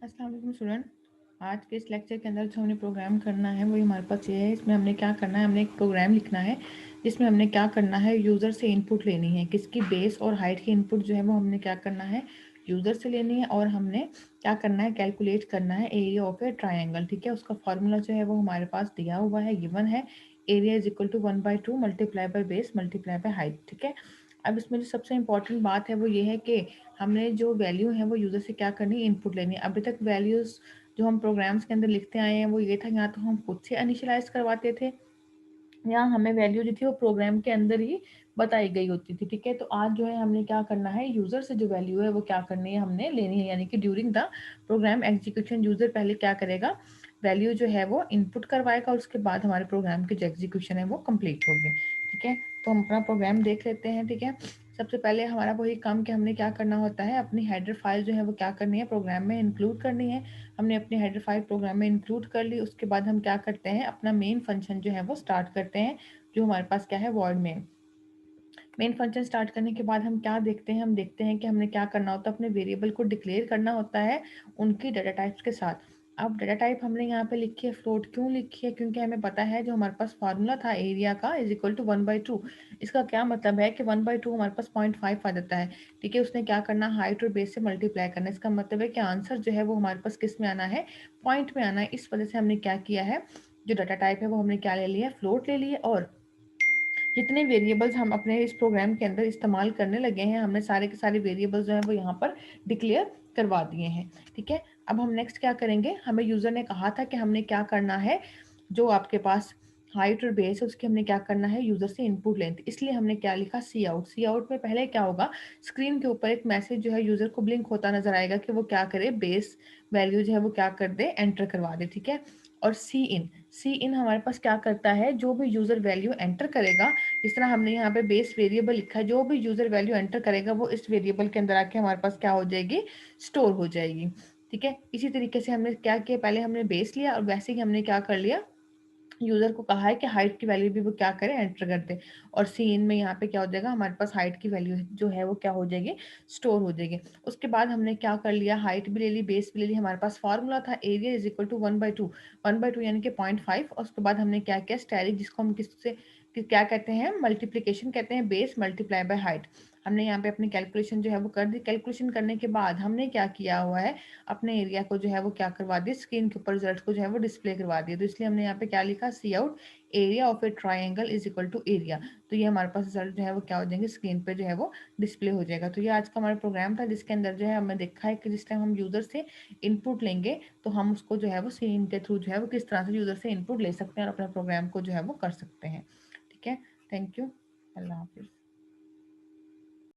अस्सलाम वालेकुम स्टूडेंट। आज के इस लेक्चर के अंदर जो हमने प्रोग्राम करना है वही हमारे पास ये है। इसमें हमने क्या करना है, हमने एक प्रोग्राम लिखना है जिसमें हमने क्या करना है, यूज़र से इनपुट लेनी है। किसकी, बेस और हाइट की इनपुट जो है वो हमने क्या करना है, यूज़र से लेनी है। और हमने क्या करना है, कैलकुलेट करना है एरिया ऑफ ए ट्राइंगल। ठीक है, उसका फॉर्मूला जो है वो हमारे पास दिया हुआ है, गिवन है। Area is equal to 1/2 multiply by base multiply by height. ठीक है, अब इसमें जो सबसे इंपॉर्टेंट बात है वो ये है कि हमने जो वैल्यू है वो यूज़र से क्या करनी है, इनपुट लेनी है। अभी तक वैल्यूज़ जो हम प्रोग्राम्स के अंदर लिखते आए हैं वो ये था, या तो हम खुद से इनिशियलाइज करवाते थे या हमें वैल्यू जो थी वो प्रोग्राम के अंदर ही बताई गई होती थी। ठीक है, तो आज जो है हमने क्या करना है, यूज़र से जो वैल्यू है वो क्या करनी है, हमने लेनी है। यानी कि during the program execution user पहले क्या करेगा, वैल्यू जो है वो इनपुट करवाएगा और उसके बाद हमारे प्रोग्राम की जो एग्जीक्यूशन है वो कंप्लीट होगी। ठीक है, तो हम अपना प्रोग्राम देख लेते हैं। ठीक है, सबसे पहले हमारा वही काम कि हमने क्या करना होता है, अपनी हेडर फाइल जो है वो क्या करनी है, प्रोग्राम में इंक्लूड करनी है। हमने अपनी हेडर फाइल प्रोग्राम में इंक्लूड कर ली। उसके बाद हम क्या करते हैं, अपना मेन फंक्शन जो है वो स्टार्ट करते हैं, जो हमारे पास क्या है, वर्ड मेन फंक्शन स्टार्ट करने के बाद हम क्या देखते हैं, हम देखते हैं कि हमने क्या करना होता है, अपने वेरिएबल को डिक्लेयर करना होता है उनकी डाटा टाइप्स के साथ। अब डाटा टाइप हमने यहाँ पे लिखी है फ्लोट। क्यों लिखी है, क्योंकि हमें पता है जो हमारे पास फार्मूला था एरिया का इज इक्वल टू 1/2। इसका क्या मतलब है कि 1/2 हमारे पास 0.5 आ जाता है। ठीक है, उसने क्या करना, हाइट और बेस से मल्टीप्लाई करना। इसका मतलब है कि आंसर जो है वो हमारे पास किस में आना है, पॉइंट में आना है। इस वजह से हमने क्या किया है, जो डाटा टाइप है वो हमने क्या ले लिया, फ्लोट ले लिया। और जितने वेरिएबल्स हम अपने इस प्रोग्राम के अंदर इस्तेमाल करने लगे हैं, हमने सारे के सारे वेरिएबल्स जो हैं वो यहाँ पर डिक्लेयर करवा दिए हैं। ठीक है, अब हम नेक्स्ट क्या करेंगे, हमें यूज़र ने कहा था कि हमने क्या करना है, जो आपके पास हाइट और बेस है उसकी हमने क्या करना है, यूज़र से इनपुट लेंथ। इसलिए हमने क्या लिखा, सी आउट। सी आउट में पहले क्या होगा, स्क्रीन के ऊपर एक मैसेज जो है यूज़र को ब्लिंक होता नजर आएगा कि वो क्या करे, बेस वैल्यू जो है वो क्या कर दे, एंटर करवा दे। ठीक है, और सी इन, सी इन हमारे पास क्या करता है, जो भी यूज़र वैल्यू एंटर करेगा, जिस तरह हमने यहाँ पे बेस वेरिएबल लिखा है, जो भी यूजर वैल्यू एंटर करेगा वो इस वेरिएबल के अंदर आके हमारे पास क्या हो जाएगी, स्टोर हो जाएगी। ठीक है, इसी तरीके से हमने क्या किया, पहले हमने बेस लिया और वैसे ही हमने क्या कर लिया, यूजर को कहा है कि हाइट की वैल्यू भी वो क्या करे, एंटर कर दे। और सीन में यहाँ पे क्या हो जाएगा, हमारे पास हाइट की वैल्यू जो है वो क्या हो जाएगी, स्टोर हो जाएगी। उसके बाद हमने क्या कर लिया, हाइट भी ले ली, बेस भी ले ली। हमारे पास फॉर्मूला था एरिया इज इक्वल टू 1/2, 1/2 यानी कि 0.5। और उसके बाद हमने क्या किया, स्टैटिक, जिसको हम किससे क्या कहते हैं, मल्टीप्लीकेशन कहते हैं, बेस मल्टीप्लाई बाय हाइट। हमने यहाँ पे अपनी कैलकुलेशन जो है वो कर दी। कैलकुलेशन करने के बाद हमने क्या किया हुआ है, अपने एरिया को जो है वो क्या करवा दिया, स्क्रीन के ऊपर रिजल्ट को जो है वो डिस्प्ले करवा दिया। तो इसलिए हमने यहाँ पे क्या लिखा, see out area of a triangle is equal to area. तो ये हमारे पास रिजल्ट जो है वो क्या हो जाएंगे, स्क्रीन पे जो है वो डिस्प्ले हो जाएगा। तो ये आज का हमारा प्रोग्राम था जिसके अंदर जो है हमने देखा है कि जिस टाइम हम यूजर से इनपुट लेंगे तो हम उसको जो है वो सीन के थ्रू जो है वो किस तरह से यूजर से इनपुट ले सकते हैं और अपने प्रोग्राम को जो है वो कर सकते हैं। ठीक है, थैंक यू, अल्लाह हाफिज़।